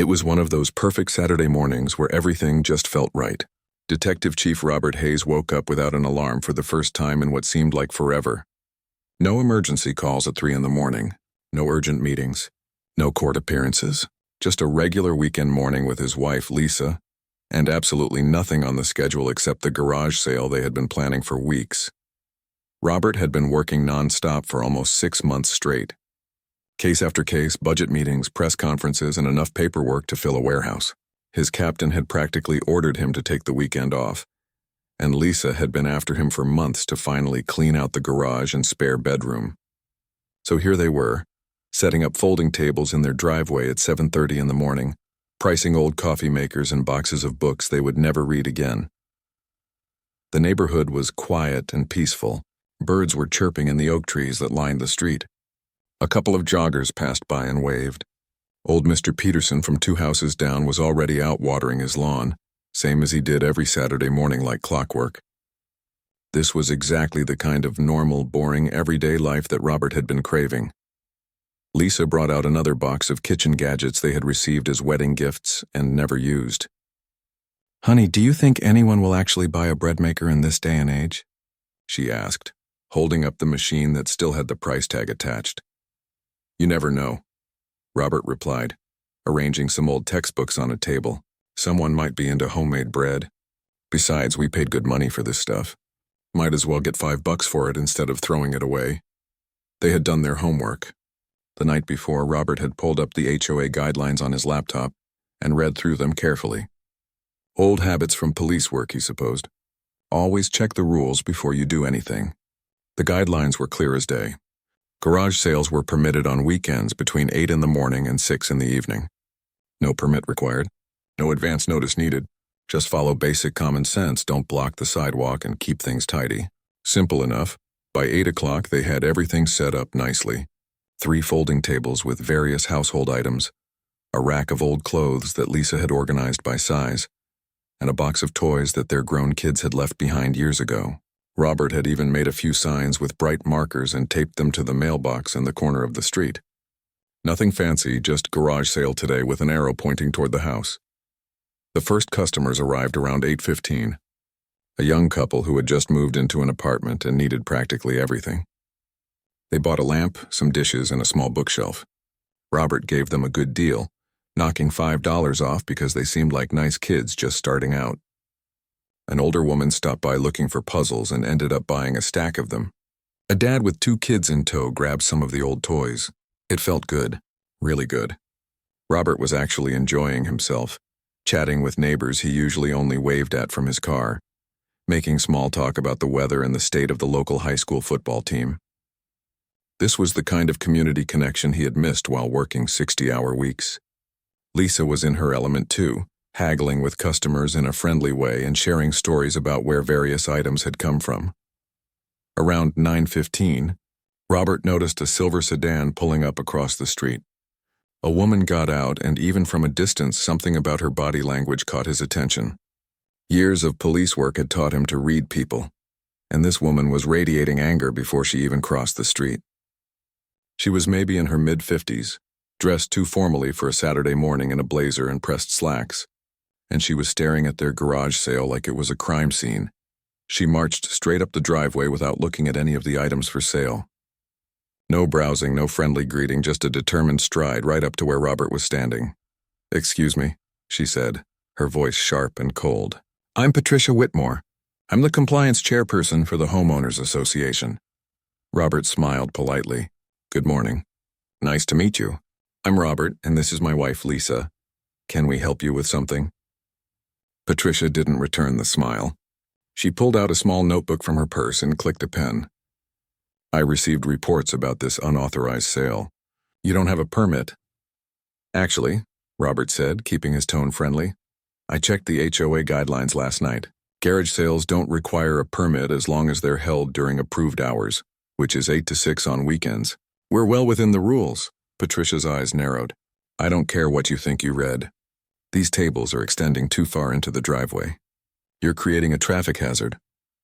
It was one of those perfect Saturday mornings where everything just felt right. Detective Chief Robert Hayes woke up without an alarm for the first time in what seemed like forever. No emergency calls at 3 in the morning, no urgent meetings, no court appearances, just a regular weekend morning with his wife, Lisa, and absolutely nothing on the schedule except the garage sale they had been planning for weeks. Robert had been working non-stop for almost 6 months straight. Case after case, budget meetings, press conferences, and enough paperwork to fill a warehouse. His captain had practically ordered him to take the weekend off, and Lisa had been after him for months to finally clean out the garage and spare bedroom. So here they were, setting up folding tables in their driveway at 7:30 in the morning, pricing old coffee makers and boxes of books they would never read again. The neighborhood was quiet and peaceful. Birds were chirping in the oak trees that lined the street. A couple of joggers passed by and waved. Old Mr. Peterson from 2 houses down was already out watering his lawn, same as he did every Saturday morning like clockwork. This was exactly the kind of normal, boring, everyday life that Robert had been craving. Lisa brought out another box of kitchen gadgets they had received as wedding gifts and never used. "Honey, do you think anyone will actually buy a bread maker in this day and age?" she asked, holding up the machine that still had the price tag attached. "You never know," Robert replied, arranging some old textbooks on a table. "Someone might be into homemade bread. Besides, we paid good money for this stuff. Might as well get $5 for it instead of throwing it away." They had done their homework. The night before, Robert had pulled up the HOA guidelines on his laptop and read through them carefully. Old habits from police work, he supposed. Always check the rules before you do anything. The guidelines were clear as day. Garage sales were permitted on weekends between 8 in the morning and 6 in the evening. No permit required. No advance notice needed. Just follow basic common sense, don't block the sidewalk, and keep things tidy. Simple enough. By 8 o'clock, they had everything set up nicely. 3 folding tables with various household items, a rack of old clothes that Lisa had organized by size, and a box of toys that their grown kids had left behind years ago. Robert had even made a few signs with bright markers and taped them to the mailbox in the corner of the street. Nothing fancy, just garage sale today with an arrow pointing toward the house. The first customers arrived around 8:15, a young couple who had just moved into an apartment and needed practically everything. They bought a lamp, some dishes, and a small bookshelf. Robert gave them a good deal, knocking $5 off because they seemed like nice kids just starting out. An older woman stopped by looking for puzzles and ended up buying a stack of them. A dad with 2 kids in tow grabbed some of the old toys. It felt good, really good. Robert was actually enjoying himself, chatting with neighbors he usually only waved at from his car, making small talk about the weather and the state of the local high school football team. This was the kind of community connection he had missed while working 60-hour weeks. Lisa was in her element too, haggling with customers in a friendly way and sharing stories about where various items had come from. Around 9:15, Robert noticed a silver sedan pulling up across the street. A woman got out, and even from a distance, something about her body language caught his attention. Years of police work had taught him to read people, and this woman was radiating anger before she even crossed the street. She was maybe in her mid-50s, dressed too formally for a Saturday morning in a blazer and pressed slacks, and she was staring at their garage sale like it was a crime scene. She marched straight up the driveway without looking at any of the items for sale. No browsing, no friendly greeting, just a determined stride right up to where Robert was standing. "Excuse me," she said, her voice sharp and cold. "I'm Patricia Whitmore. I'm the compliance chairperson for the Homeowners Association." Robert smiled politely. "Good morning. Nice to meet you. I'm Robert, and this is my wife, Lisa. Can we help you with something?" Patricia didn't return the smile. She pulled out a small notebook from her purse and clicked a pen. "I received reports about this unauthorized sale. You don't have a permit." "Actually," Robert said, keeping his tone friendly, "I checked the HOA guidelines last night. Garage sales don't require a permit as long as they're held during approved hours, which is 8 to 6 on weekends. We're well within the rules." Patricia's eyes narrowed. "I don't care what you think you read. These tables are extending too far into the driveway. You're creating a traffic hazard."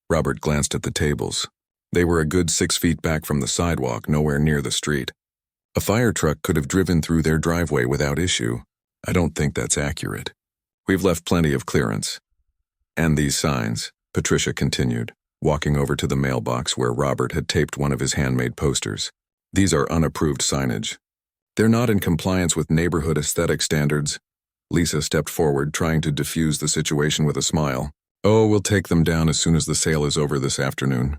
Robert glanced at the tables. They were a good 6 feet back from the sidewalk, nowhere near the street. A fire truck could have driven through their driveway without issue. I don't think that's accurate. We've left plenty of clearance. And these signs, Patricia continued, walking over to the mailbox where Robert had taped one of his handmade posters. These are unapproved signage. They're not in compliance with neighborhood aesthetic standards. Lisa stepped forward, trying to diffuse the situation with a smile. Oh, we'll take them down as soon as the sale is over this afternoon.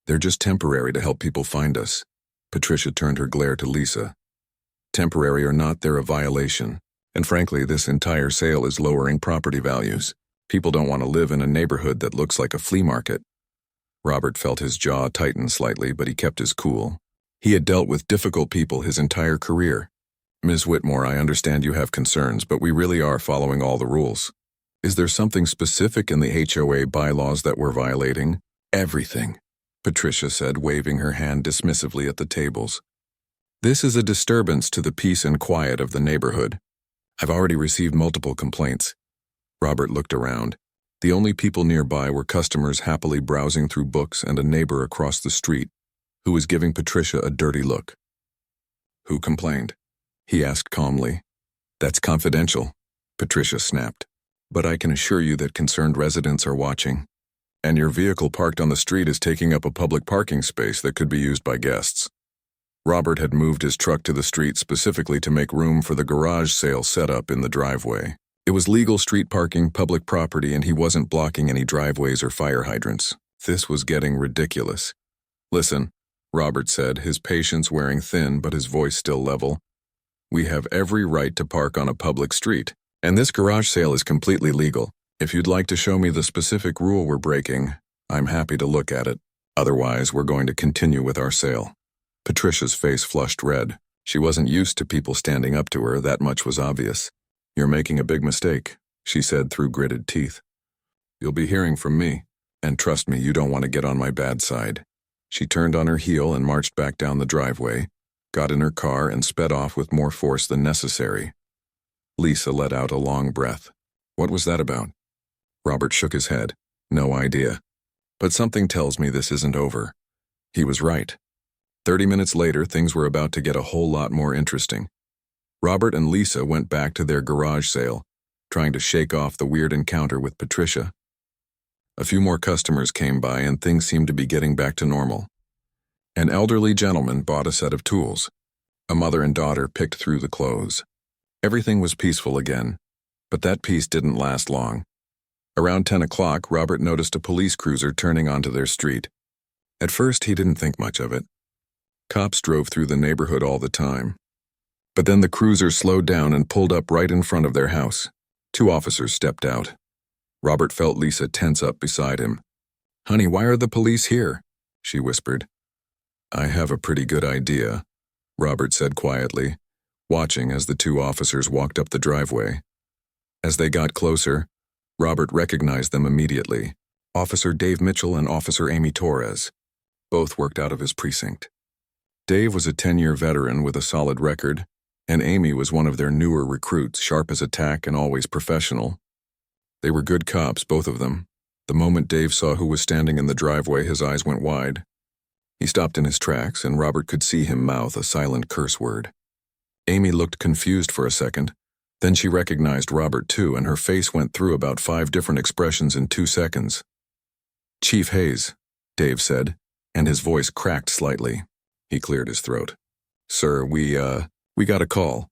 They're just temporary to help people find us. Patricia turned her glare to Lisa. Temporary or not, they're a violation. And frankly, this entire sale is lowering property values. People don't want to live in a neighborhood that looks like a flea market. Robert felt his jaw tighten slightly, but he kept his cool. He had dealt with difficult people his entire career. Ms. Whitmore, I understand you have concerns, but we really are following all the rules. Is there something specific in the HOA bylaws that we're violating? Everything, Patricia said, waving her hand dismissively at the tables. This is a disturbance to the peace and quiet of the neighborhood. I've already received multiple complaints. Robert looked around. The only people nearby were customers happily browsing through books and a neighbor across the street, who was giving Patricia a dirty look. Who complained? He asked calmly. That's confidential, Patricia snapped. But I can assure you that concerned residents are watching. And your vehicle parked on the street is taking up a public parking space that could be used by guests. Robert had moved his truck to the street specifically to make room for the garage sale setup in the driveway. It was legal street parking, public property, and he wasn't blocking any driveways or fire hydrants. This was getting ridiculous. Listen, Robert said, his patience wearing thin but his voice still level. We have every right to park on a public street, and this garage sale is completely legal. If you'd like to show me the specific rule we're breaking, I'm happy to look at it. Otherwise, we're going to continue with our sale. Patricia's face flushed red. She wasn't used to people standing up to her, that much was obvious. You're making a big mistake, she said through gritted teeth. You'll be hearing from me, and trust me, you don't want to get on my bad side. She turned on her heel and marched back down the driveway, got in her car and sped off with more force than necessary. Lisa let out a long breath. What was that about? Robert shook his head. No idea. But something tells me this isn't over. He was right. 30 minutes later, things were about to get a whole lot more interesting. Robert and Lisa went back to their garage sale, trying to shake off the weird encounter with Patricia. A few more customers came by and things seemed to be getting back to normal. An elderly gentleman bought a set of tools. A mother and daughter picked through the clothes. Everything was peaceful again, but that peace didn't last long. Around 10 o'clock, Robert noticed a police cruiser turning onto their street. At first, he didn't think much of it. Cops drove through the neighborhood all the time. But then the cruiser slowed down and pulled up right in front of their house. 2 officers stepped out. Robert felt Lisa tense up beside him. Honey, why are the police here? She whispered. I have a pretty good idea, Robert said quietly, watching as the 2 officers walked up the driveway. As they got closer, Robert recognized them immediately. Officer Dave Mitchell and Officer Amy Torres. Both worked out of his precinct. Dave was a 10-year veteran with a solid record, and Amy was one of their newer recruits, sharp as a tack and always professional. They were good cops, both of them. The moment Dave saw who was standing in the driveway, his eyes went wide. He stopped in his tracks, and Robert could see him mouth a silent curse word. Amy looked confused for a second. Then she recognized Robert too, and her face went through about 5 different expressions in 2 seconds. Chief Hayes, Dave said, and his voice cracked slightly. He cleared his throat. Sir, we got a call.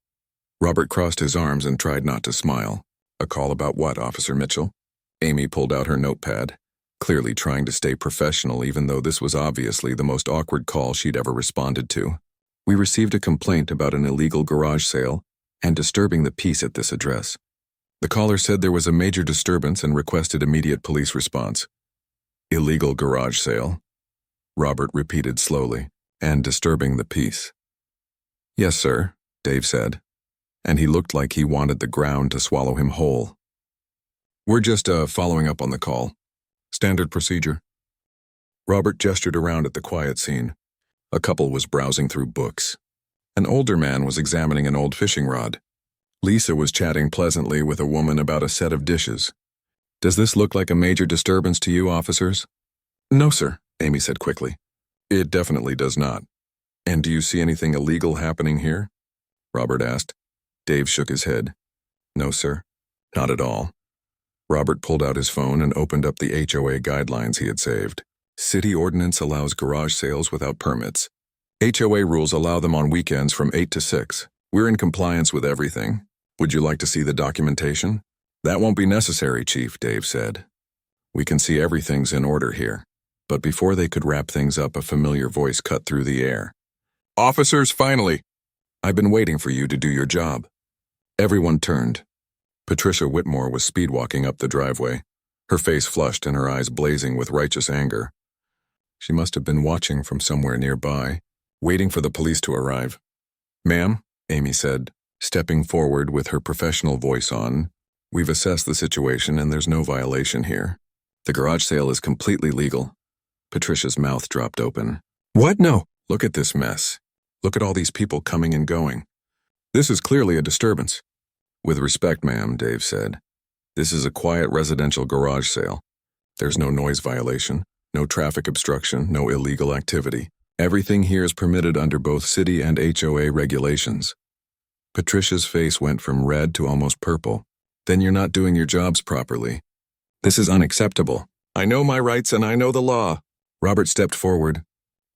Robert crossed his arms and tried not to smile. A call about what, Officer Mitchell? Amy pulled out her notepad, clearly trying to stay professional even though this was obviously the most awkward call she'd ever responded to. We received a complaint about an illegal garage sale and disturbing the peace at this address. The caller said there was a major disturbance and requested immediate police response. Illegal garage sale? Robert repeated slowly. And disturbing the peace. Yes, sir, Dave said, and he looked like he wanted the ground to swallow him whole. We're just following up on the call. Standard procedure. Robert gestured around at the quiet scene. A couple was browsing through books. An older man was examining an old fishing rod. Lisa was chatting pleasantly with a woman about a set of dishes. Does this look like a major disturbance to you, officers? No, sir, Amy said quickly. It definitely does not. And do you see anything illegal happening here? Robert asked. Dave shook his head. No, sir. Not at all. Robert pulled out his phone and opened up the HOA guidelines he had saved. City ordinance allows garage sales without permits. HOA rules allow them on weekends from 8 to 6. We're in compliance with everything. Would you like to see the documentation? That won't be necessary, Chief, Dave said. We can see everything's in order here. But before they could wrap things up, a familiar voice cut through the air. Officers, finally! I've been waiting for you to do your job. Everyone turned. Patricia Whitmore was speedwalking up the driveway, her face flushed and her eyes blazing with righteous anger. She must have been watching from somewhere nearby, waiting for the police to arrive. Ma'am, Amy said, stepping forward with her professional voice on, we've assessed the situation and there's no violation here. The garage sale is completely legal. Patricia's mouth dropped open. What? No. Look at this mess. Look at all these people coming and going. This is clearly a disturbance. With respect, ma'am, Dave said. This is a quiet residential garage sale. There's no noise violation, no traffic obstruction, no illegal activity. Everything here is permitted under both city and HOA regulations. Patricia's face went from red to almost purple. Then you're not doing your jobs properly. This is unacceptable. I know my rights and I know the law. Robert stepped forward.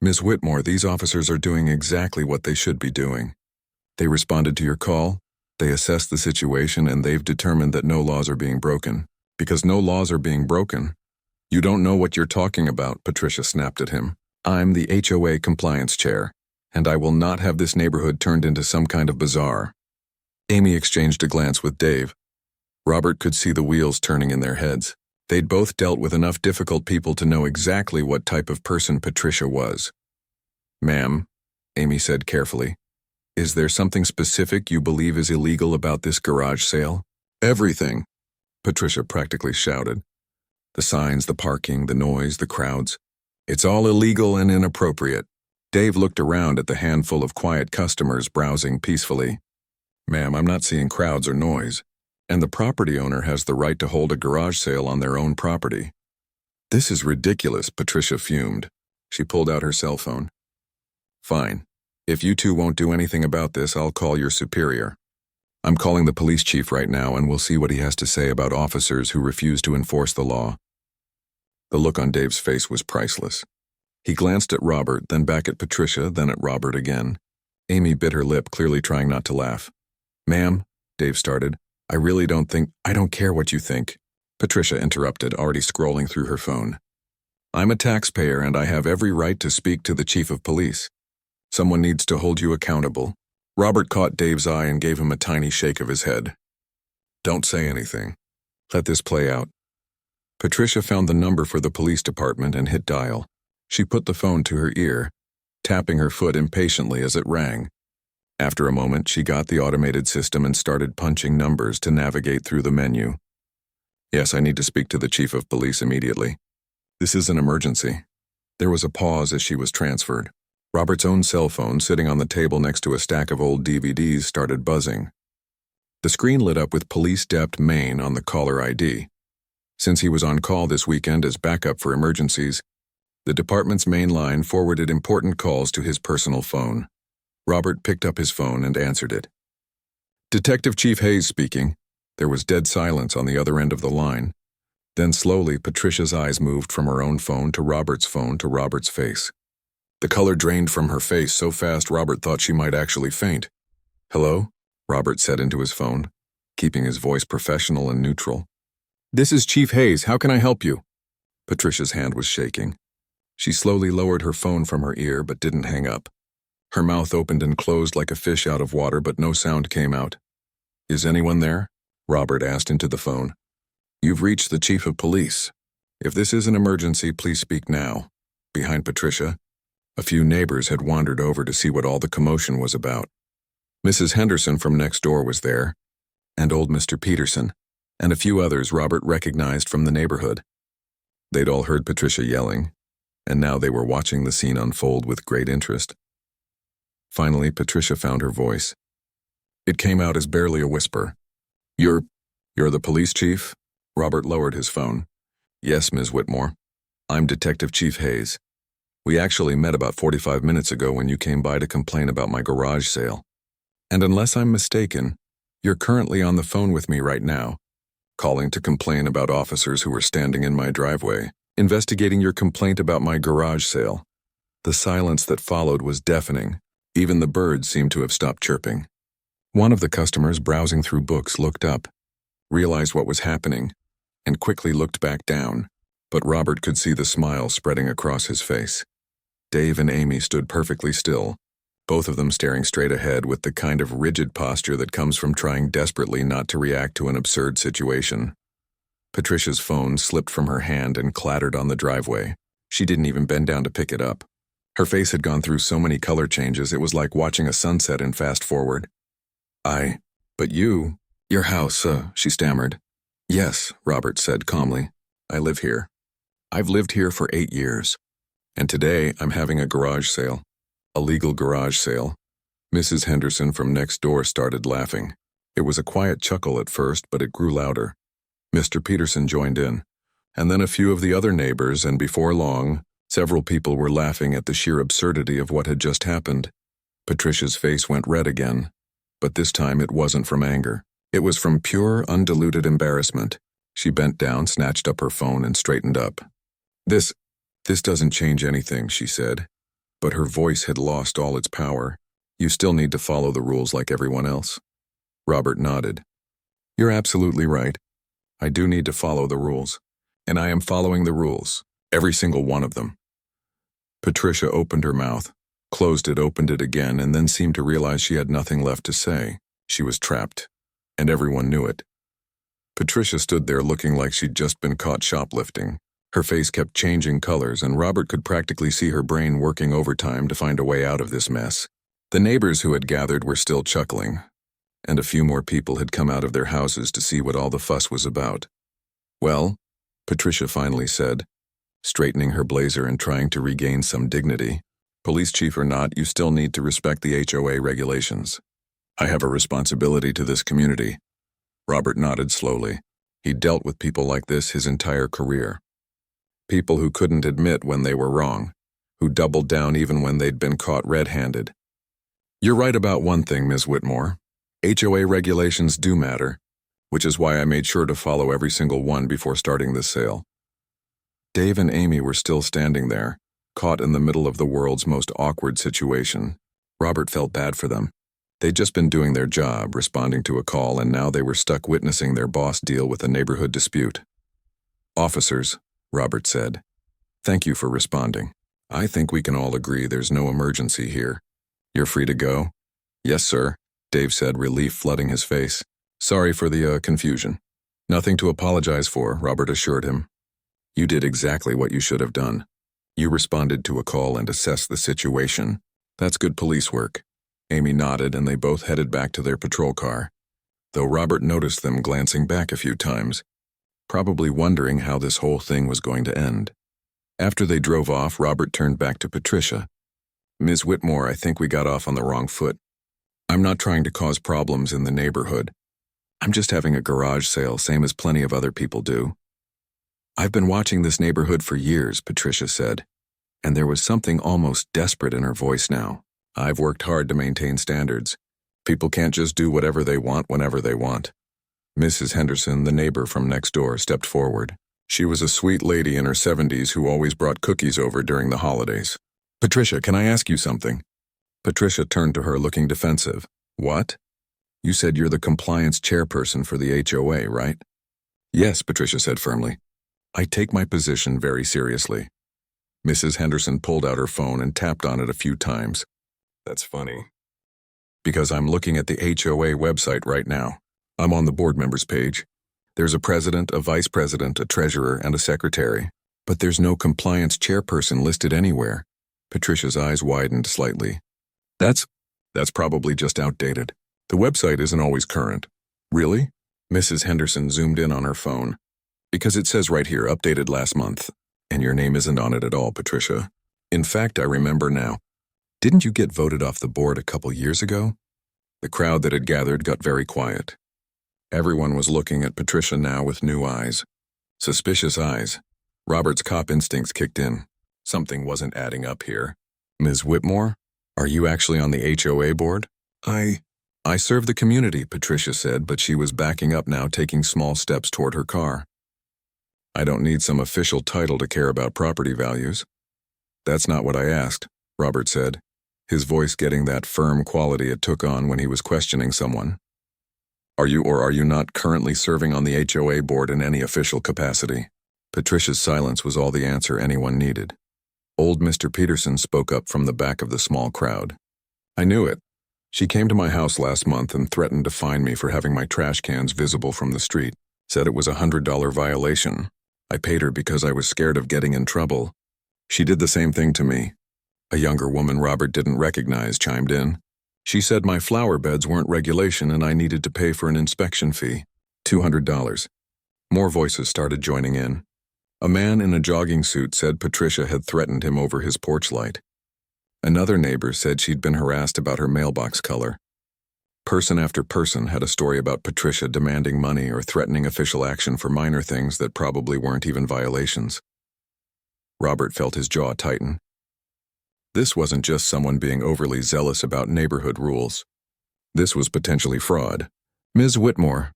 Ms. Whitmore, these officers are doing exactly what they should be doing. They responded to your call, they assessed the situation, and they've determined that no laws are being broken. Because no laws are being broken. You don't know what you're talking about, Patricia snapped at him. I'm the HOA compliance chair, and I will not have this neighborhood turned into some kind of bazaar. Amy exchanged a glance with Dave. Robert could see the wheels turning in their heads. They'd both dealt with enough difficult people to know exactly what type of person Patricia was. Ma'am, Amy said carefully, is there something specific you believe is illegal about this garage sale? Everything, Patricia practically shouted. The signs, the parking, the noise, the crowds. It's all illegal and inappropriate. Dave looked around at the handful of quiet customers browsing peacefully. Ma'am, I'm not seeing crowds or noise. And the property owner has the right to hold a garage sale on their own property. This is ridiculous, Patricia fumed. She pulled out her cell phone. Fine. If you two won't do anything about this, I'll call your superior. I'm calling the police chief right now and we'll see what he has to say about officers who refuse to enforce the law. The look on Dave's face was priceless. He glanced at Robert, then back at Patricia, then at Robert again. Amy bit her lip, clearly trying not to laugh. Ma'am, Dave started. I don't care what you think. Patricia interrupted, already scrolling through her phone. I'm a taxpayer and I have every right to speak to the chief of police. Someone needs to hold you accountable. Robert caught Dave's eye and gave him a tiny shake of his head. Don't say anything. Let this play out. Patricia found the number for the police department and hit dial. She put the phone to her ear, tapping her foot impatiently as it rang. After a moment, she got the automated system and started punching numbers to navigate through the menu. Yes, I need to speak to the chief of police immediately. This is an emergency. There was a pause as she was transferred. Robert's own cell phone, sitting on the table next to a stack of old DVDs, started buzzing. The screen lit up with Police Dept Maine on the caller ID. Since he was on call this weekend as backup for emergencies, the department's main line forwarded important calls to his personal phone. Robert picked up his phone and answered it. Detective Chief Hayes speaking. There was dead silence on the other end of the line. Then slowly, Patricia's eyes moved from her own phone to Robert's face. The color drained from her face so fast Robert thought she might actually faint. Hello? Robert said into his phone, keeping his voice professional and neutral. This is Chief Hayes. How can I help you? Patricia's hand was shaking. She slowly lowered her phone from her ear but didn't hang up. Her mouth opened and closed like a fish out of water, but no sound came out. Is anyone there? Robert asked into the phone. You've reached the chief of police. If this is an emergency, please speak now. Behind Patricia, a few neighbors had wandered over to see what all the commotion was about. Mrs. Henderson from next door was there, and old Mr. Peterson, and a few others Robert recognized from the neighborhood. They'd all heard Patricia yelling, and now they were watching the scene unfold with great interest. Finally, Patricia found her voice. It came out as barely a whisper. You're the police chief? Robert lowered his phone. Yes, Ms. Whitmore. I'm Detective Chief Hayes. We actually met about 45 minutes ago when you came by to complain about my garage sale. And unless I'm mistaken, You're currently on the phone with me right now, calling to complain about officers who were standing in my driveway, investigating your complaint about my garage sale. The silence that followed was deafening. Even the birds seemed to have stopped chirping. One of the customers browsing through books looked up, realized what was happening, and quickly looked back down, but Robert could see the smile spreading across his face. Dave and Amy stood perfectly still, both of them staring straight ahead with the kind of rigid posture that comes from trying desperately not to react to an absurd situation. Patricia's phone slipped from her hand and clattered on the driveway. She didn't even bend down to pick it up. Her face had gone through so many color changes it was like watching a sunset in fast forward. But your house, she stammered. Yes, Robert said calmly. I live here. I've lived here for 8 years. And today I'm having a garage sale. A legal garage sale. Mrs. Henderson from next door started laughing. It was a quiet chuckle at first, but it grew louder. Mr. Peterson joined in, and then a few of the other neighbors, and before long, several people were laughing at the sheer absurdity of what had just happened. Patricia's face went red again, but this time it wasn't from anger. It was from pure, undiluted embarrassment. She bent down, snatched up her phone, and straightened up. This doesn't change anything, she said, but her voice had lost all its power. You still need to follow the rules like everyone else. Robert nodded. You're absolutely right. I do need to follow the rules, and I am following the rules, every single one of them. Patricia opened her mouth, closed it, opened it again, and then seemed to realize she had nothing left to say. She was trapped, and everyone knew it. Patricia stood there looking like she'd just been caught shoplifting. Her face kept changing colors, and Robert could practically see her brain working overtime to find a way out of this mess. The neighbors who had gathered were still chuckling, and a few more people had come out of their houses to see what all the fuss was about. Well, Patricia finally said, straightening her blazer and trying to regain some dignity. Police chief or not, you still need to respect the HOA regulations. I have a responsibility to this community. Robert nodded slowly. He'd dealt with people like this his entire career. People who couldn't admit when they were wrong, who doubled down even when they'd been caught red-handed. You're right about one thing, Ms. Whitmore. HOA regulations do matter, which is why I made sure to follow every single one before starting this sale. Dave and Amy were still standing there, caught in the middle of the world's most awkward situation. Robert felt bad for them. They'd just been doing their job, responding to a call, and now they were stuck witnessing their boss deal with a neighborhood dispute. Officers, Robert said, thank you for responding. I think we can all agree there's no emergency here. You're free to go? Yes, sir, Dave said, relief flooding his face. Sorry for the confusion. Nothing to apologize for, Robert assured him. You did exactly what you should have done. You responded to a call and assessed the situation. That's good police work. Amy nodded, and they both headed back to their patrol car, though Robert noticed them glancing back a few times, probably wondering how this whole thing was going to end. After they drove off, Robert turned back to Patricia. Ms. Whitmore, I think we got off on the wrong foot. I'm not trying to cause problems in the neighborhood. I'm just having a garage sale, same as plenty of other people do. I've been watching this neighborhood for years, Patricia said, and there was something almost desperate in her voice now. I've worked hard to maintain standards. People can't just do whatever they want whenever they want. Mrs. Henderson, the neighbor from next door, stepped forward. She was a sweet lady in her 70s who always brought cookies over during the holidays. Patricia, can I ask you something? Patricia turned to her looking defensive. What? You said you're the compliance chairperson for the HOA, right? Yes, Patricia said firmly. I take my position very seriously. Mrs. Henderson pulled out her phone and tapped on it a few times. That's funny. Because I'm looking at the HOA website right now. I'm on the board members page. There's a president, a vice president, a treasurer, and a secretary. But there's no compliance chairperson listed anywhere. Patricia's eyes widened slightly. That's probably just outdated. The website isn't always current. Really? Mrs. Henderson zoomed in on her phone. Because it says right here, updated last month. And your name isn't on it at all, Patricia. In fact, I remember now. Didn't you get voted off the board a couple years ago? The crowd that had gathered got very quiet. Everyone was looking at Patricia now with new eyes. Suspicious eyes. Robert's cop instincts kicked in. Something wasn't adding up here. Ms. Whitmore, are you actually on the HOA board? I serve the community, Patricia said, but she was backing up now, taking small steps toward her car. I don't need some official title to care about property values. That's not what I asked, Robert said, his voice getting that firm quality it took on when he was questioning someone. Are you or are you not currently serving on the HOA board in any official capacity? Patricia's silence was all the answer anyone needed. Old Mr. Peterson spoke up from the back of the small crowd. I knew it. She came to my house last month and threatened to fine me for having my trash cans visible from the street. Said it was a $100 violation. I paid her because I was scared of getting in trouble. She did the same thing to me. A younger woman Robert didn't recognize chimed in. She said my flower beds weren't regulation and I needed to pay for an inspection fee. $200. More voices started joining in. A man in a jogging suit said Patricia had threatened him over his porch light. Another neighbor said she'd been harassed about her mailbox color. Person after person had a story about Patricia demanding money or threatening official action for minor things that probably weren't even violations. Robert felt his jaw tighten. This wasn't just someone being overly zealous about neighborhood rules. This was potentially fraud. Ms. Whitmore,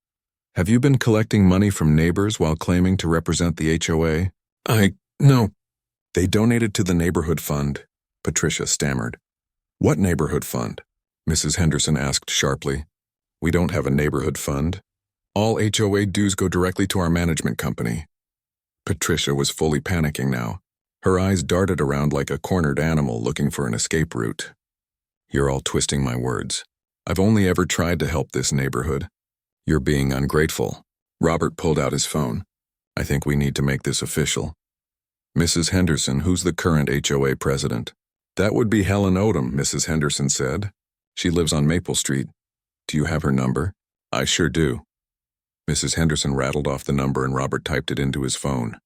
have you been collecting money from neighbors while claiming to represent the HOA? No. They donated to the neighborhood fund, Patricia stammered. What neighborhood fund? Mrs. Henderson asked sharply. We don't have a neighborhood fund. All HOA dues go directly to our management company. Patricia was fully panicking now. Her eyes darted around like a cornered animal looking for an escape route. You're all twisting my words. I've only ever tried to help this neighborhood. You're being ungrateful. Robert pulled out his phone. I think we need to make this official. Mrs. Henderson, who's the current HOA president? That would be Helen Odom, Mrs. Henderson said. She lives on Maple Street. Do you have her number? I sure do. Mrs. Henderson rattled off the number and Robert typed it into his phone.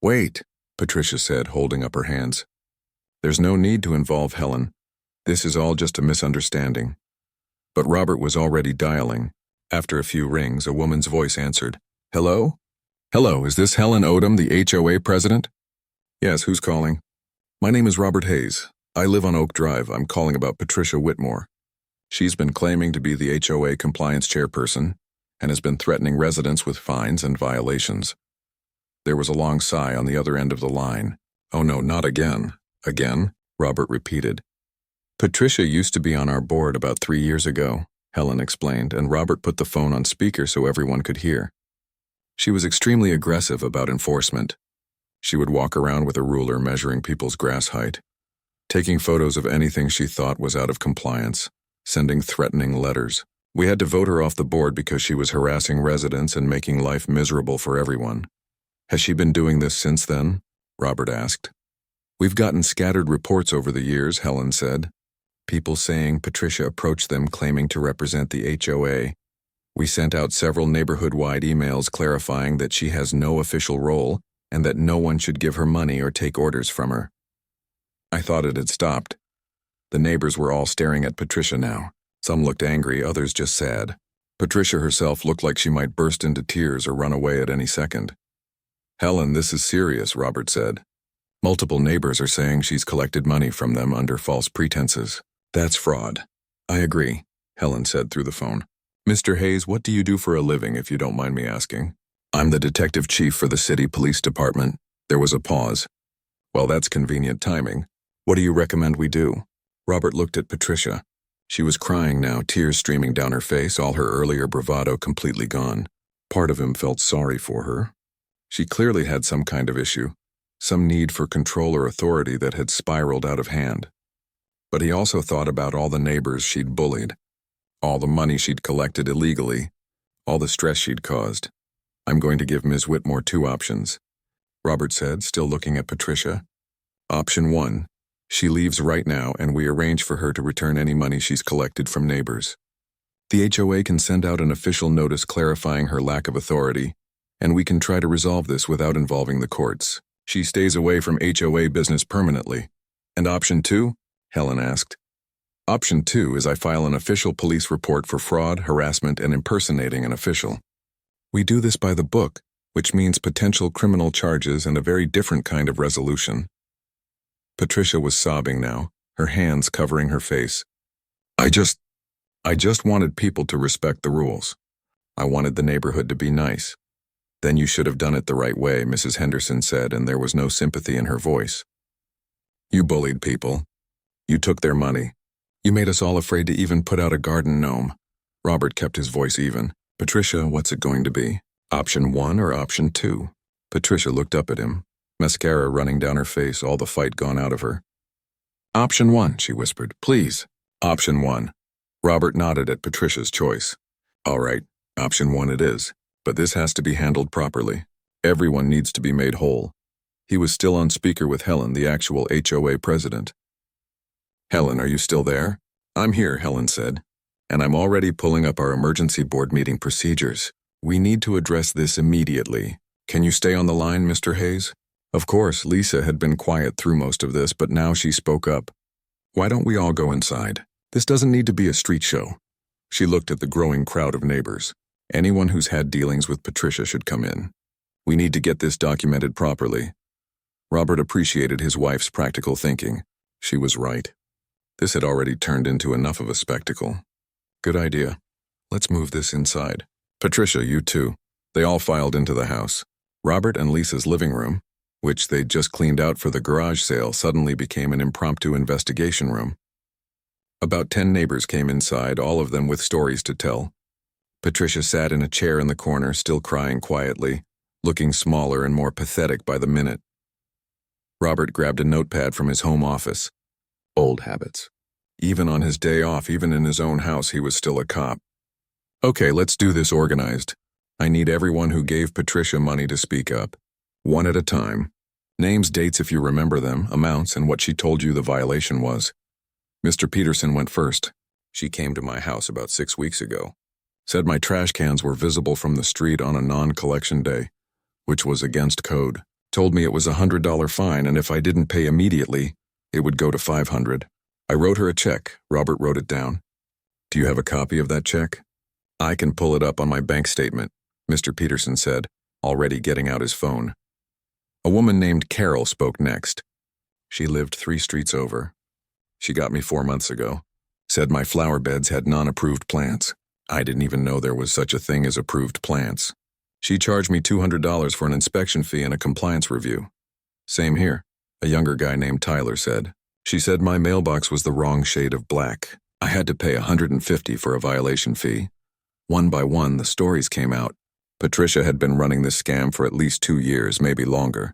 Wait, Patricia said, holding up her hands. There's no need to involve Helen. This is all just a misunderstanding. But Robert was already dialing. After a few rings, a woman's voice answered. Hello? Hello, is this Helen Odom, the HOA president? Yes, who's calling? My name is Robert Hayes. I live on Oak Drive. I'm calling about Patricia Whitmore. She's been claiming to be the HOA compliance chairperson and has been threatening residents with fines and violations. There was a long sigh on the other end of the line. Oh no, not again. Again? Robert repeated. Patricia used to be on our board about 3 years ago, Helen explained, and Robert put the phone on speaker so everyone could hear. She was extremely aggressive about enforcement. She would walk around with a ruler measuring people's grass height, taking photos of anything she thought was out of compliance, sending threatening letters. We had to vote her off the board because she was harassing residents and making life miserable for everyone. Has she been doing this since then? Robert asked. We've gotten scattered reports over the years, Helen said. People saying Patricia approached them claiming to represent the HOA. We sent out several neighborhood-wide emails clarifying that she has no official role and that no one should give her money or take orders from her. I thought it had stopped. The neighbors were all staring at Patricia now. Some looked angry, others just sad. Patricia herself looked like she might burst into tears or run away at any second. Helen, this is serious, Robert said. Multiple neighbors are saying she's collected money from them under false pretenses. That's fraud. I agree, Helen said through the phone. Mr. Hayes, what do you do for a living, if you don't mind me asking? I'm the detective chief for the city police department. There was a pause. Well, that's convenient timing. What do you recommend we do? Robert looked at Patricia. She was crying now, tears streaming down her face, all her earlier bravado completely gone. Part of him felt sorry for her. She clearly had some kind of issue, some need for control or authority that had spiraled out of hand. But he also thought about all the neighbors she'd bullied, all the money she'd collected illegally, all the stress she'd caused. I'm going to give Ms. Whitmore 2 options, Robert said, still looking at Patricia. Option 1, she leaves right now and we arrange for her to return any money she's collected from neighbors. The HOA can send out an official notice clarifying her lack of authority, and we can try to resolve this without involving the courts. She stays away from HOA business permanently. And option 2? Helen asked. Option 2 is I file an official police report for fraud, harassment, and impersonating an official. We do this by the book, which means potential criminal charges and a very different kind of resolution. Patricia was sobbing now, her hands covering her face. I just wanted people to respect the rules. I wanted the neighborhood to be nice. Then you should have done it the right way, Mrs. Henderson said, and there was no sympathy in her voice. You bullied people. You took their money. You made us all afraid to even put out a garden gnome. Robert kept his voice even. Patricia, what's it going to be? Option 1 or option 2? Patricia looked up at him, mascara running down her face, all the fight gone out of her. Option 1, she whispered. Please. Option 1. Robert nodded at Patricia's choice. All right, option 1 it is. But this has to be handled properly. Everyone needs to be made whole. He was still on speaker with Helen, the actual HOA president. Helen, are you still there? I'm here, Helen said. And I'm already pulling up our emergency board meeting procedures. We need to address this immediately. Can you stay on the line, Mr. Hayes? Of course, Lisa had been quiet through most of this, but now she spoke up. Why don't we all go inside? This doesn't need to be a street show. She looked at the growing crowd of neighbors. Anyone who's had dealings with Patricia should come in. We need to get this documented properly. Robert appreciated his wife's practical thinking. She was right. This had already turned into enough of a spectacle. Good idea. Let's move this inside. Patricia, you too. They all filed into the house. Robert and Lisa's living room, which they'd just cleaned out for the garage sale, suddenly became an impromptu investigation room. About 10 neighbors came inside, all of them with stories to tell. Patricia sat in a chair in the corner, still crying quietly, looking smaller and more pathetic by the minute. Robert grabbed a notepad from his home office. Old habits. Even on his day off, even in his own house, he was still a cop. Okay, let's do this organized. I need everyone who gave Patricia money to speak up. One at a time. Names, dates if you remember them, amounts, and what she told you the violation was. Mr. Peterson went first. She came to my house about 6 weeks ago. Said my trash cans were visible from the street on a non-collection day, which was against code. Told me it was a $100 fine, and if I didn't pay immediately, it would go to $500. I wrote her a check. Robert wrote it down. Do you have a copy of that check? I can pull it up on my bank statement, Mr. Peterson said, already getting out his phone. A woman named Carol spoke next. She lived 3 streets over. She got me 4 months ago. Said my flower beds had non-approved plants. I didn't even know there was such a thing as approved plants. She charged me $200 for an inspection fee and a compliance review. Same here, a younger guy named Tyler said. She said my mailbox was the wrong shade of black. I had to pay $150 for a violation fee. One by one, the stories came out. Patricia had been running this scam for at least 2 years, maybe longer.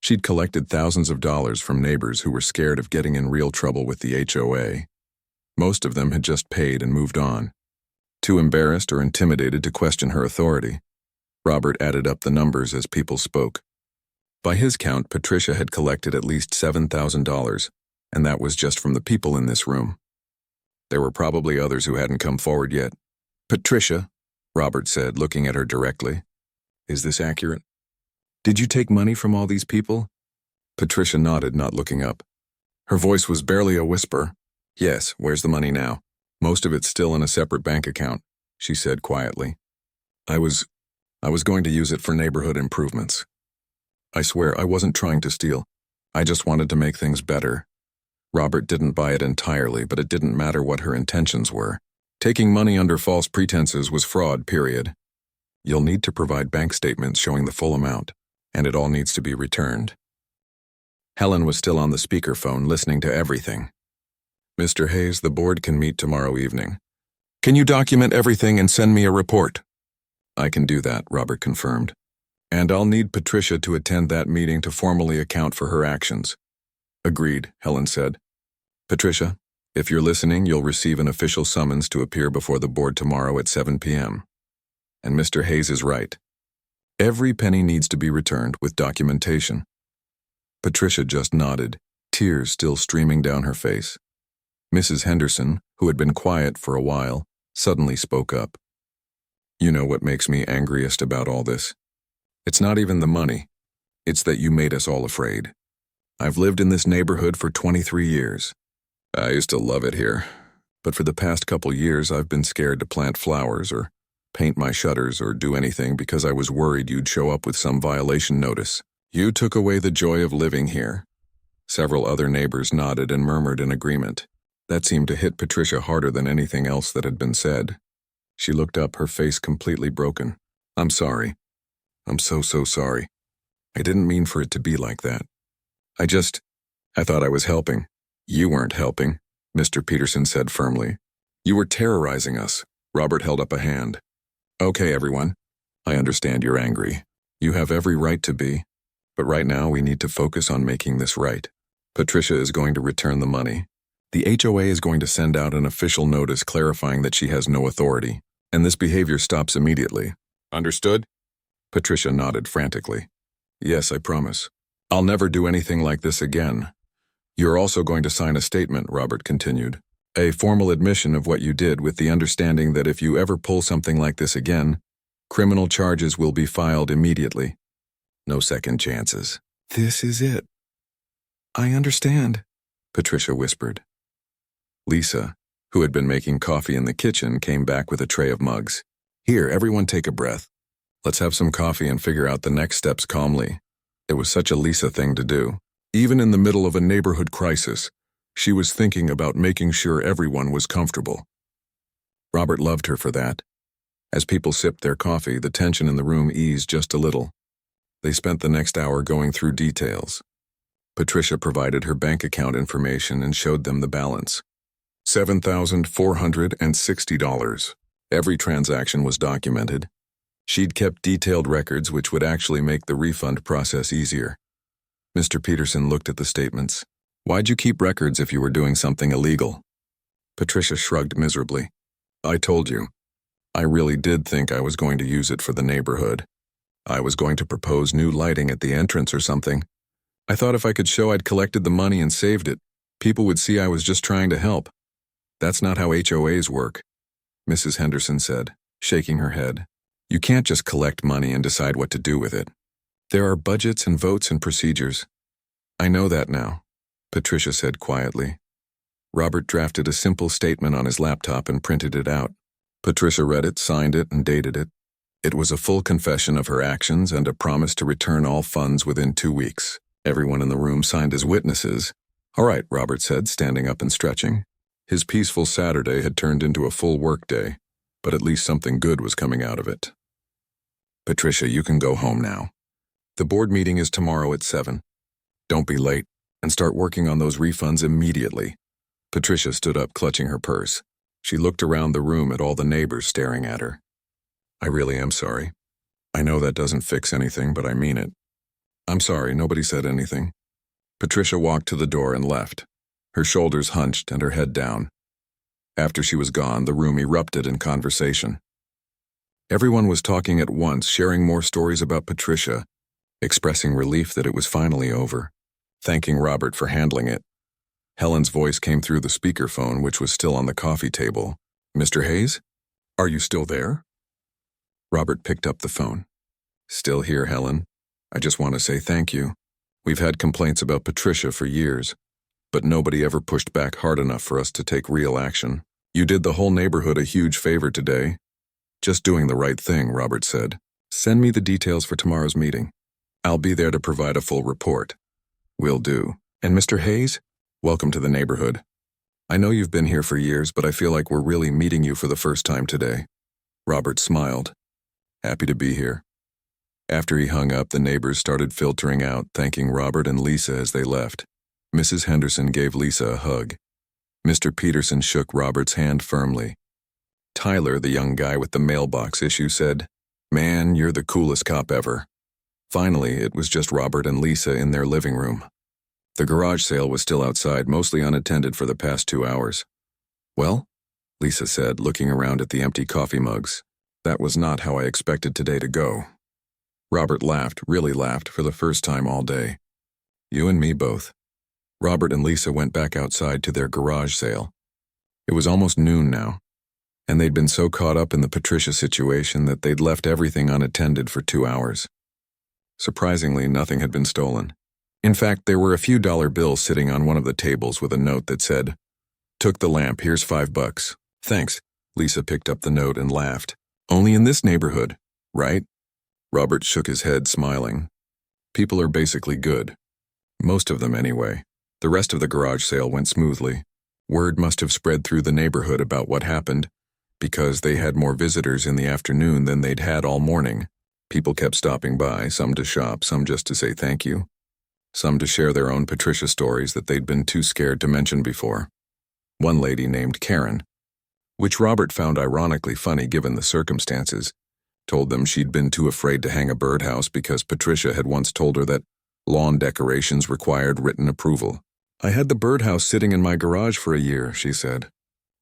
She'd collected thousands of dollars from neighbors who were scared of getting in real trouble with the HOA. Most of them had just paid and moved on. Too embarrassed or intimidated to question her authority. Robert added up the numbers as people spoke. By his count, Patricia had collected at least $7,000, and that was just from the people in this room. There were probably others who hadn't come forward yet. Patricia, Robert said, looking at her directly. Is this accurate? Did you take money from all these people? Patricia nodded, not looking up. Her voice was barely a whisper. Yes, where's the money now? Most of it's still in a separate bank account, she said quietly. I was going to use it for neighborhood improvements. I swear I wasn't trying to steal. I just wanted to make things better. Robert didn't buy it entirely, but it didn't matter what her intentions were. Taking money under false pretenses was fraud, period. You'll need to provide bank statements showing the full amount, and it all needs to be returned. Helen was still on the speakerphone, listening to everything. Mr. Hayes, the board can meet tomorrow evening. Can you document everything and send me a report? I can do that, Robert confirmed. And I'll need Patricia to attend that meeting to formally account for her actions. Agreed, Helen said. Patricia, if you're listening, you'll receive an official summons to appear before the board tomorrow at 7 p.m. And Mr. Hayes is right. Every penny needs to be returned with documentation. Patricia just nodded, tears still streaming down her face. Mrs. Henderson, who had been quiet for a while, suddenly spoke up. You know what makes me angriest about all this? It's not even the money. It's that you made us all afraid. I've lived in this neighborhood for 23 years. I used to love it here, but for the past couple years I've been scared to plant flowers or paint my shutters or do anything because I was worried you'd show up with some violation notice. You took away the joy of living here. Several other neighbors nodded and murmured in agreement. That seemed to hit Patricia harder than anything else that had been said. She looked up, her face completely broken. I'm sorry. I'm so sorry. I didn't mean for it to be like that. I thought I was helping. You weren't helping, Mr. Peterson said firmly. You were terrorizing us. Robert held up a hand. Okay, everyone. I understand you're angry. You have every right to be. But right now we need to focus on making this right. Patricia is going to return the money. The HOA is going to send out an official notice clarifying that she has no authority, and this behavior stops immediately. Understood? Patricia nodded frantically. Yes, I promise. I'll never do anything like this again. You're also going to sign a statement, Robert continued. A formal admission of what you did with the understanding that if you ever pull something like this again, criminal charges will be filed immediately. No second chances. This is it. I understand, Patricia whispered. Lisa, who had been making coffee in the kitchen, came back with a tray of mugs. Here, everyone take a breath. Let's have some coffee and figure out the next steps calmly. It was such a Lisa thing to do. Even in the middle of a neighborhood crisis, she was thinking about making sure everyone was comfortable. Robert loved her for that. As people sipped their coffee, the tension in the room eased just a little. They spent the next hour going through details. Patricia provided her bank account information and showed them the balance. $7,460. Every transaction was documented. She'd kept detailed records which would actually make the refund process easier. Mr. Peterson looked at the statements. Why'd you keep records if you were doing something illegal? Patricia shrugged miserably. I told you. I really did think I was going to use it for the neighborhood. I was going to propose new lighting at the entrance or something. I thought if I could show I'd collected the money and saved it, people would see I was just trying to help. That's not how HOAs work, Mrs. Henderson said, shaking her head. You can't just collect money and decide what to do with it. There are budgets and votes and procedures. I know that now, Patricia said quietly. Robert drafted a simple statement on his laptop and printed it out. Patricia read it, signed it, and dated it. It was a full confession of her actions and a promise to return all funds within 2 weeks. Everyone in the room signed as witnesses. All right, Robert said, standing up and stretching. His peaceful Saturday had turned into a full workday, but at least something good was coming out of it. Patricia, you can go home now. The board meeting is tomorrow at 7. Don't be late, and start working on those refunds immediately. Patricia stood up, clutching her purse. She looked around the room at all the neighbors staring at her. I really am sorry. I know that doesn't fix anything, but I mean it. I'm sorry, nobody said anything. Patricia walked to the door and left, her shoulders hunched and her head down. After she was gone, the room erupted in conversation. Everyone was talking at once, sharing more stories about Patricia, expressing relief that it was finally over, thanking Robert for handling it. Helen's voice came through the speakerphone, which was still on the coffee table. Mr. Hayes? Are you still there? Robert picked up the phone. Still here, Helen. I just want to say thank you. We've had complaints about Patricia for years, but nobody ever pushed back hard enough for us to take real action. You did the whole neighborhood a huge favor today. Just doing the right thing, Robert said. Send me the details for tomorrow's meeting. I'll be there to provide a full report. Will do. And Mr. Hayes, welcome to the neighborhood. I know you've been here for years, but I feel like we're really meeting you for the first time today. Robert smiled. Happy to be here. After he hung up, the neighbors started filtering out, thanking Robert and Lisa as they left. Mrs. Henderson gave Lisa a hug. Mr. Peterson shook Robert's hand firmly. Tyler, the young guy with the mailbox issue, said, Man, you're the coolest cop ever. Finally, it was just Robert and Lisa in their living room. The garage sale was still outside, mostly unattended for the past 2 hours. Well, Lisa said, looking around at the empty coffee mugs. That was not how I expected today to go. Robert laughed, really laughed, for the first time all day. You and me both. Robert and Lisa went back outside to their garage sale. It was almost noon now, and they'd been so caught up in the Patricia situation that they'd left everything unattended for 2 hours. Surprisingly, nothing had been stolen. In fact, there were a few dollar bills sitting on one of the tables with a note that said, Took the lamp, here's $5. Thanks. Lisa picked up the note and laughed. Only in this neighborhood, right? Robert shook his head, smiling. People are basically good. Most of them, anyway. The rest of the garage sale went smoothly. Word must have spread through the neighborhood about what happened, because they had more visitors in the afternoon than they'd had all morning. People kept stopping by, some to shop, some just to say thank you, some to share their own Patricia stories that they'd been too scared to mention before. One lady named Karen, which Robert found ironically funny given the circumstances, told them she'd been too afraid to hang a birdhouse because Patricia had once told her that lawn decorations required written approval. "I had the birdhouse sitting in my garage for a year," she said.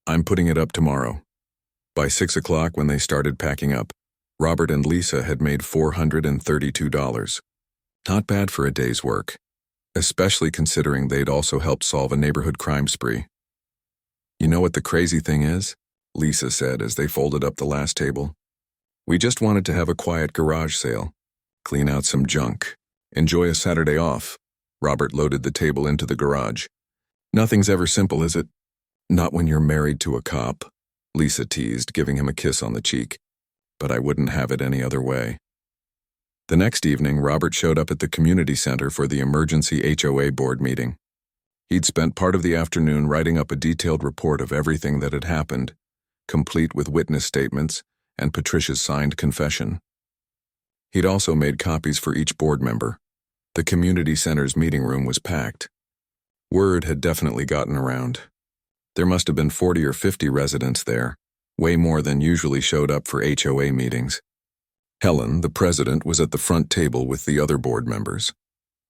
"I'm putting it up tomorrow." By 6 o'clock, when they started packing up, Robert and Lisa had made $432. Not bad for a day's work, especially considering they'd also helped solve a neighborhood crime spree. "You know what the crazy thing is?" Lisa said as they folded up the last table. "We just wanted to have a quiet garage sale, clean out some junk, enjoy a Saturday off." Robert loaded the table into the garage. "Nothing's ever simple, is it? Not when you're married to a cop," Lisa teased, giving him a kiss on the cheek. "But I wouldn't have it any other way." The next evening, Robert showed up at the community center for the emergency HOA board meeting. He'd spent part of the afternoon writing up a detailed report of everything that had happened, complete with witness statements and Patricia's signed confession. He'd also made copies for each board member. The community center's meeting room was packed. Word had definitely gotten around. There must have been 40 or 50 residents there, way more than usually showed up for HOA meetings. Helen, the president, was at the front table with the other board members.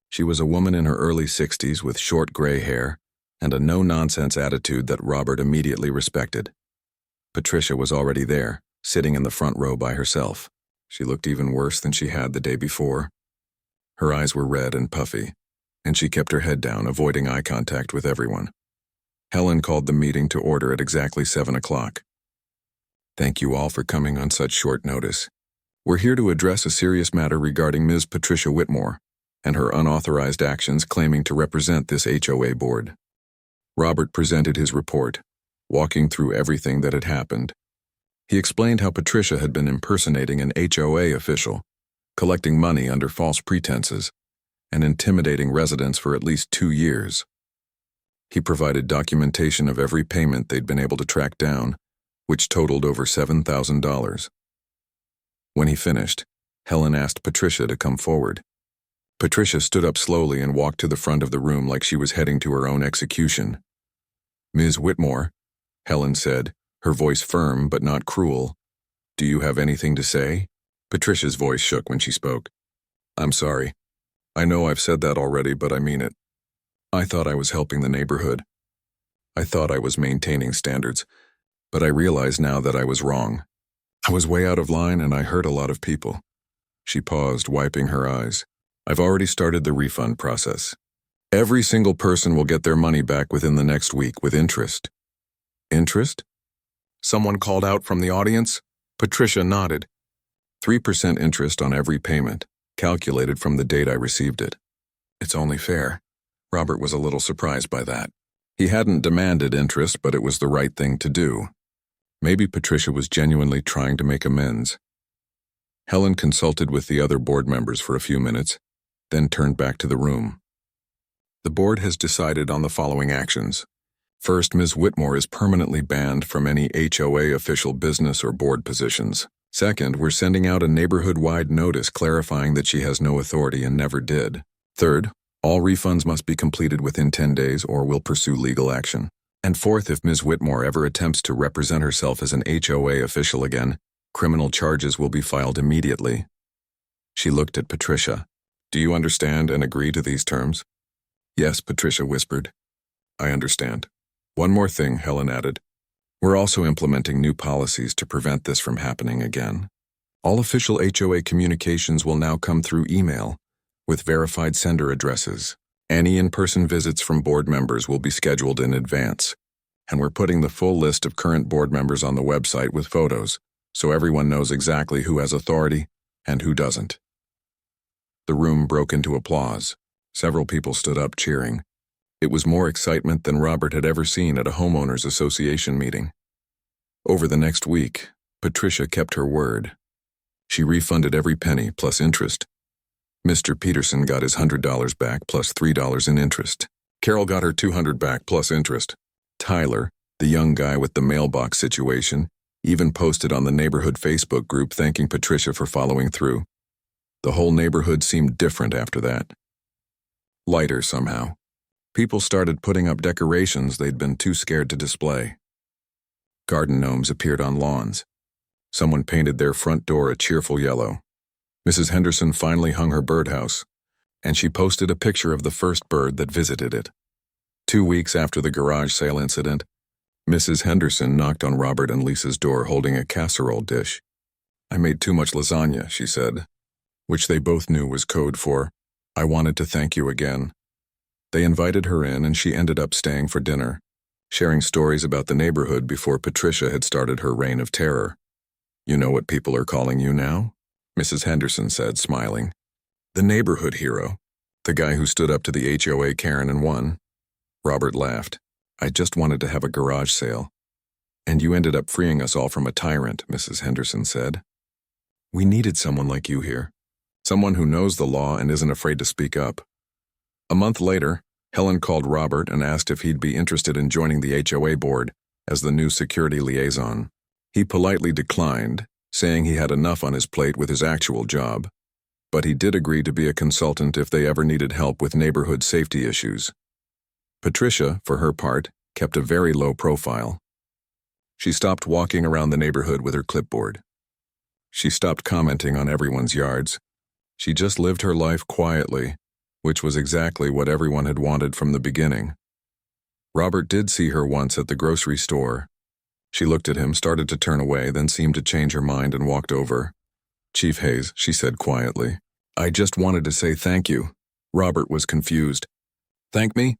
She was a woman in her early 60s with short gray hair and a no-nonsense attitude that Robert immediately respected. Patricia was already there, sitting in the front row by herself. She looked even worse than she had the day before. Her eyes were red and puffy, and she kept her head down, avoiding eye contact with everyone. Helen called the meeting to order at exactly 7 o'clock. "Thank you all for coming on such short notice. We're here to address a serious matter regarding Ms. Patricia Whitmore and her unauthorized actions claiming to represent this HOA board." Robert presented his report, walking through everything that had happened. He explained how Patricia had been impersonating an HOA official, collecting money under false pretenses, and intimidating residents for at least 2 years. He provided documentation of every payment they'd been able to track down, which totaled over $7,000. When he finished, Helen asked Patricia to come forward. Patricia stood up slowly and walked to the front of the room like she was heading to her own execution. "Ms. Whitmore," Helen said, her voice firm but not cruel, "do you have anything to say?" Patricia's voice shook when she spoke. "I'm sorry. I know I've said that already, but I mean it. I thought I was helping the neighborhood. I thought I was maintaining standards, but I realize now that I was wrong. I was way out of line and I hurt a lot of people." She paused, wiping her eyes. "I've already started the refund process. Every single person will get their money back within the next week with interest." "Interest?" someone called out from the audience. Patricia nodded. 3% interest on every payment, calculated from the date I received it. "It's only fair." Robert was a little surprised by that. He hadn't demanded interest, but it was the right thing to do. Maybe Patricia was genuinely trying to make amends. Helen consulted with the other board members for a few minutes, then turned back to the room. "The board has decided on the following actions. First, Ms. Whitmore is permanently banned from any HOA official business or board positions. Second, we're sending out a neighborhood-wide notice clarifying that she has no authority and never did. Third, all refunds must be completed within 10 days or we'll pursue legal action. And fourth, if Ms. Whitmore ever attempts to represent herself as an HOA official again, criminal charges will be filed immediately." She looked at Patricia. "Do you understand and agree to these terms?" "Yes," Patricia whispered. "I understand." "One more thing," Helen added. "We're also implementing new policies to prevent this from happening again. All official HOA communications will now come through email, with verified sender addresses. Any in-person visits from board members will be scheduled in advance, and we're putting the full list of current board members on the website with photos, so everyone knows exactly who has authority and who doesn't." The room broke into applause. Several people stood up cheering. It was more excitement than Robert had ever seen at a homeowners association meeting. Over the next week, Patricia kept her word. She refunded every penny plus interest. Mr. Peterson got his $100 back plus $3 in interest. Carol got her $200 back plus interest. Tyler, the young guy with the mailbox situation, even posted on the neighborhood Facebook group thanking Patricia for following through. The whole neighborhood seemed different after that. Lighter somehow. People started putting up decorations they'd been too scared to display. Garden gnomes appeared on lawns. Someone painted their front door a cheerful yellow. Mrs. Henderson finally hung her birdhouse, and she posted a picture of the first bird that visited it. 2 weeks after the garage sale incident, Mrs. Henderson knocked on Robert and Lisa's door holding a casserole dish. "I made too much lasagna," she said, which they both knew was code for, "I wanted to thank you again." They invited her in and she ended up staying for dinner, sharing stories about the neighborhood before Patricia had started her reign of terror. "You know what people are calling you now?" Mrs. Henderson said, smiling. "The neighborhood hero. The guy who stood up to the HOA Karen and won." Robert laughed. "I just wanted to have a garage sale. And you ended up freeing us all from a tyrant," Mrs. Henderson said. "We needed someone like you here. Someone who knows the law and isn't afraid to speak up." A month later, Helen called Robert and asked if he'd be interested in joining the HOA board as the new security liaison. He politely declined, saying he had enough on his plate with his actual job, but he did agree to be a consultant if they ever needed help with neighborhood safety issues. Patricia, for her part, kept a very low profile. She stopped walking around the neighborhood with her clipboard. She stopped commenting on everyone's yards. She just lived her life quietly, which was exactly what everyone had wanted from the beginning. Robert did see her once at the grocery store. She looked at him, started to turn away, then seemed to change her mind and walked over. "Chief Hayes," she said quietly, "I just wanted to say thank you." Robert was confused. "Thank me?"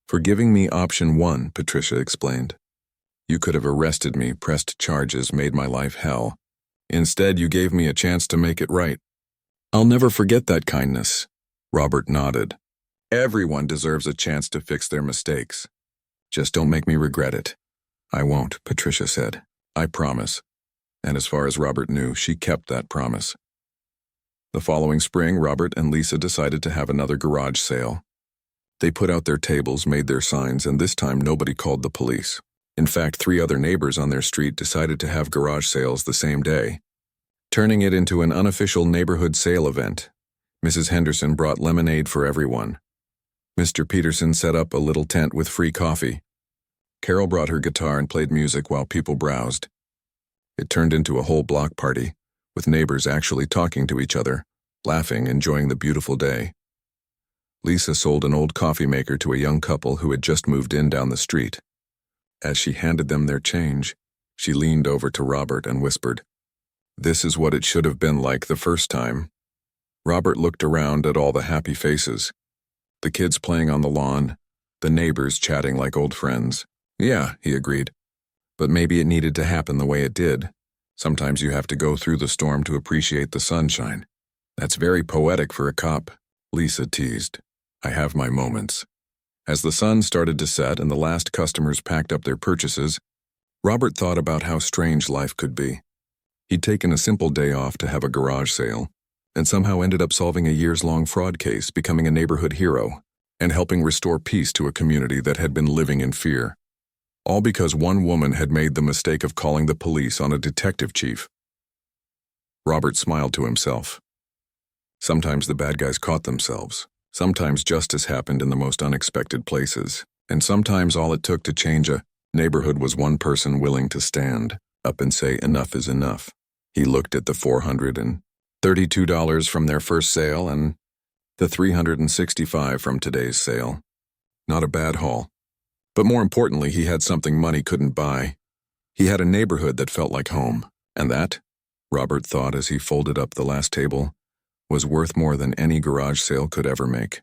"For giving me option 1, Patricia explained. "You could have arrested me, pressed charges, made my life hell. Instead, you gave me a chance to make it right." "I'll never forget that kindness." Robert nodded. "Everyone deserves a chance to fix their mistakes. Just don't make me regret it." "I won't," Patricia said. "I promise." And as far as Robert knew, she kept that promise. The following spring, Robert and Lisa decided to have another garage sale. They put out their tables, made their signs, and this time nobody called the police. In fact, 3 other neighbors on their street decided to have garage sales the same day, turning it into an unofficial neighborhood sale event. Mrs. Henderson brought lemonade for everyone. Mr. Peterson set up a little tent with free coffee. Carol brought her guitar and played music while people browsed. It turned into a whole block party, with neighbors actually talking to each other, laughing, enjoying the beautiful day. Lisa sold an old coffee maker to a young couple who had just moved in down the street. As she handed them their change, she leaned over to Robert and whispered, "This is what it should have been like the first time." Robert looked around at all the happy faces. The kids playing on the lawn, the neighbors chatting like old friends. "Yeah," he agreed. "But maybe it needed to happen the way it did. Sometimes you have to go through the storm to appreciate the sunshine." "That's very poetic for a cop," Lisa teased. "I have my moments." As the sun started to set and the last customers packed up their purchases, Robert thought about how strange life could be. He'd taken a simple day off to have a garage sale, and somehow ended up solving a years-long fraud case, becoming a neighborhood hero, and helping restore peace to a community that had been living in fear. All because one woman had made the mistake of calling the police on a detective chief. Robert smiled to himself. Sometimes the bad guys caught themselves. Sometimes justice happened in the most unexpected places. And sometimes all it took to change a neighborhood was one person willing to stand up and say enough is enough. He looked at the $432 from their first sale and the $365 from today's sale. Not a bad haul. But more importantly, he had something money couldn't buy. He had a neighborhood that felt like home. And that, Robert thought as he folded up the last table, was worth more than any garage sale could ever make.